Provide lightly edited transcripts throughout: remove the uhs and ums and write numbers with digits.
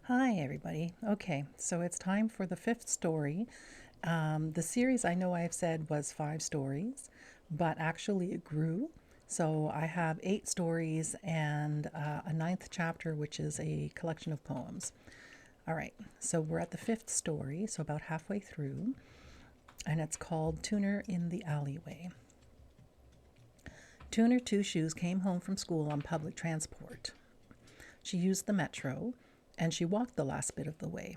Hi, everybody. Okay, so it's time for the fifth story. The series I know I've said was five stories, but actually it grew. So I have eight stories and a ninth chapter, which is a collection of poems. All right, so we're at the fifth story, so about halfway through, and it's called Tuner in the Alleyway. Tuner Two Shoes came home from school on public transport. She used the metro, and she walked the last bit of the way.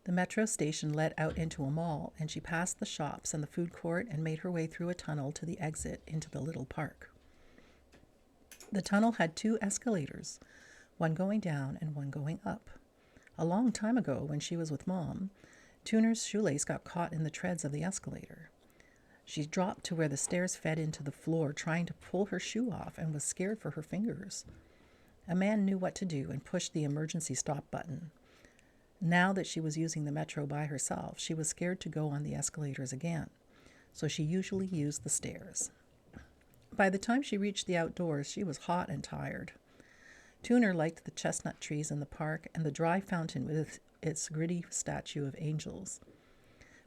The metro station led out into a mall, and she passed the shops and the food court and made her way through a tunnel to the exit into the little park. The tunnel had two escalators, one going down and one going up. A long time ago, when she was with Mom, Tuner's shoelace got caught in the treads of the escalator. She dropped to where the stairs fed into the floor, trying to pull her shoe off, and was scared for her fingers. A man knew what to do and pushed the emergency stop button. Now that she was using the metro by herself, she was scared to go on the escalators again, so she usually used the stairs. By the time she reached the outdoors, she was hot and tired. Tuner liked the chestnut trees in the park and the dry fountain with its gritty statue of angels.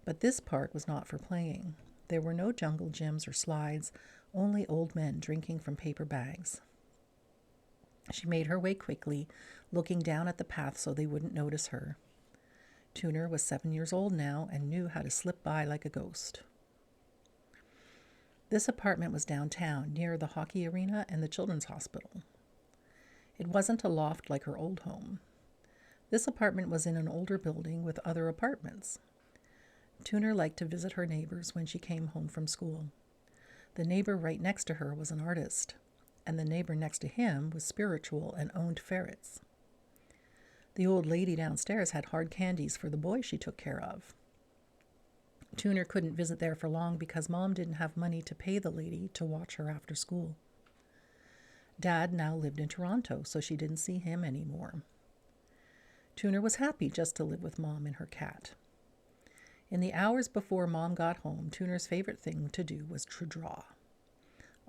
But this park was not for playing. There were no jungle gyms or slides, only old men drinking from paper bags. She made her way quickly, looking down at the path so they wouldn't notice her. Tuner was 7 years old now and knew how to slip by like a ghost. This apartment was downtown, near the hockey arena and the children's hospital. It wasn't a loft like her old home. This apartment was in an older building with other apartments. Tuner liked to visit her neighbors when she came home from school. The neighbor right next to her was an artist, and the neighbor next to him was spiritual and owned ferrets. The old lady downstairs had hard candies for the boys she took care of. Tuner couldn't visit there for long because Mom didn't have money to pay the lady to watch her after school. Dad now lived in Toronto, so she didn't see him anymore. Tuner was happy just to live with Mom and her cat. In the hours before Mom got home, Tuner's favorite thing to do was to draw.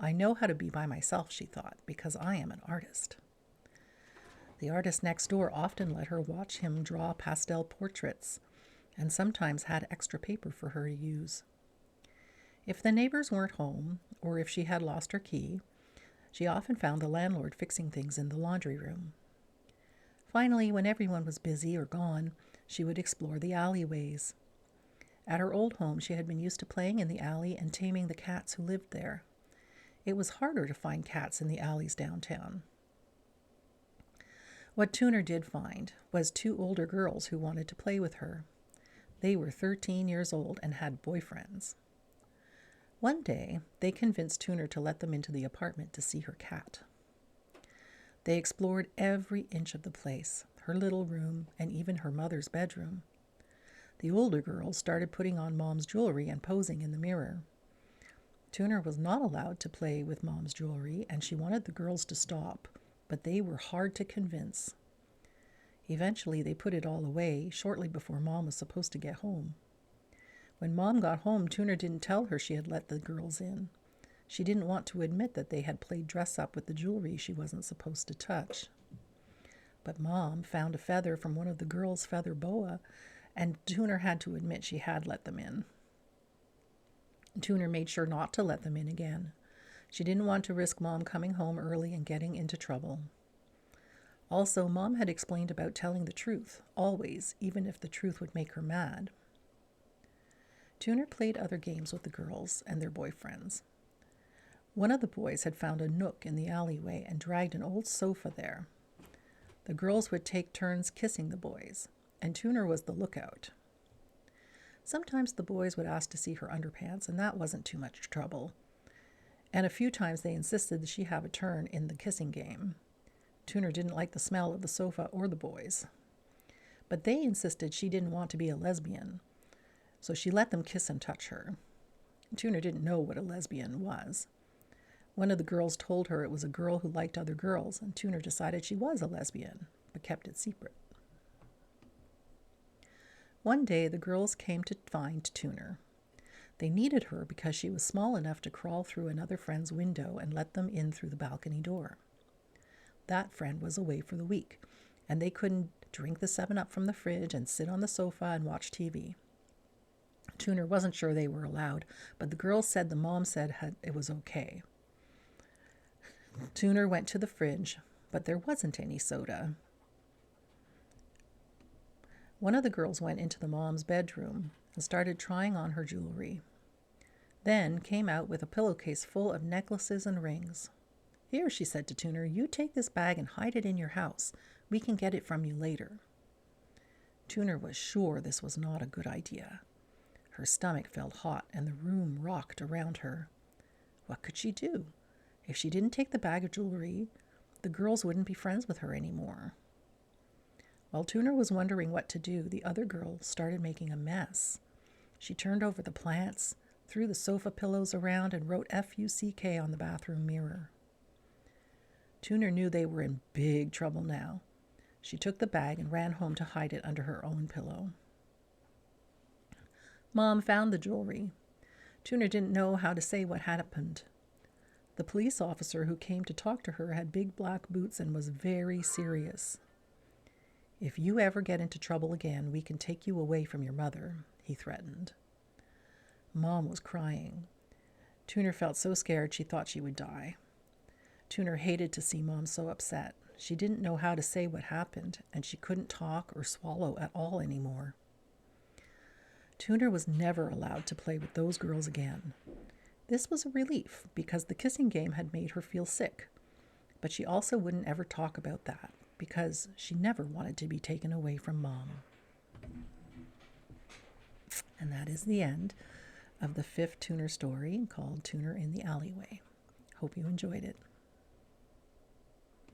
I know how to be by myself, she thought, because I am an artist. The artist next door often let her watch him draw pastel portraits, and sometimes had extra paper for her to use. If the neighbors weren't home, or if she had lost her key, she often found the landlord fixing things in the laundry room. Finally, when everyone was busy or gone, she would explore the alleyways. At her old home, she had been used to playing in the alley and taming the cats who lived there. It was harder to find cats in the alleys downtown. What Tuner did find was two older girls who wanted to play with her. They were 13 years old and had boyfriends. One day, they convinced Tuner to let them into the apartment to see her cat. They explored every inch of the place, her little room, and even her mother's bedroom. The older girls started putting on Mom's jewelry and posing in the mirror. Tuner was not allowed to play with Mom's jewelry, and she wanted the girls to stop, but they were hard to convince. Eventually, they put it all away shortly before Mom was supposed to get home. When Mom got home, Tuner didn't tell her she had let the girls in. She didn't want to admit that they had played dress-up with the jewelry she wasn't supposed to touch. But Mom found a feather from one of the girls' feather boa, and Tuner had to admit she had let them in. Tuner made sure not to let them in again. She didn't want to risk Mom coming home early and getting into trouble. Also, Mom had explained about telling the truth, always, even if the truth would make her mad. Tuner played other games with the girls and their boyfriends. One of the boys had found a nook in the alleyway and dragged an old sofa there. The girls would take turns kissing the boys, and Tuner was the lookout. Sometimes the boys would ask to see her underpants, and that wasn't too much trouble. And a few times they insisted that she have a turn in the kissing game. Tuner didn't like the smell of the sofa or the boys. But they insisted she didn't want to be a lesbian, so she let them kiss and touch her. Tuner didn't know what a lesbian was. One of the girls told her it was a girl who liked other girls, and Tuner decided she was a lesbian, but kept it secret. One day, the girls came to find Tuner. They needed her because she was small enough to crawl through another friend's window and let them in through the balcony door. That friend was away for the week, and they couldn't drink the 7-Up from the fridge, and sit on the sofa and watch TV. Tuner wasn't sure they were allowed, but the girls said the mom said it was okay. Tuner went to the fridge, but there wasn't any soda. One of the girls went into the mom's bedroom and started trying on her jewelry. Then came out with a pillowcase full of necklaces and rings. "Here," she said to Tuner, "you take this bag and hide it in your house. We can get it from you later." Tuner was sure this was not a good idea. Her stomach felt hot and the room rocked around her. What could she do? If she didn't take the bag of jewelry, the girls wouldn't be friends with her anymore. While Tuner was wondering what to do, the other girl started making a mess. She turned over the plants, threw the sofa pillows around, and wrote F-U-C-K on the bathroom mirror. Tuner knew they were in big trouble now. She took the bag and ran home to hide it under her own pillow. Mom found the jewelry. Tuner didn't know how to say what had happened. The police officer who came to talk to her had big black boots and was very serious. "If you ever get into trouble again, we can take you away from your mother," he threatened. Mom was crying. Tuner felt so scared she thought she would die. Tuner hated to see Mom so upset. She didn't know how to say what happened, and she couldn't talk or swallow at all anymore. Tuner was never allowed to play with those girls again. This was a relief because the kissing game had made her feel sick, but she also wouldn't ever talk about that because she never wanted to be taken away from Mom. And that is the end of the 5th Tuner story called Tuner in the Alleyway. Hope you enjoyed it.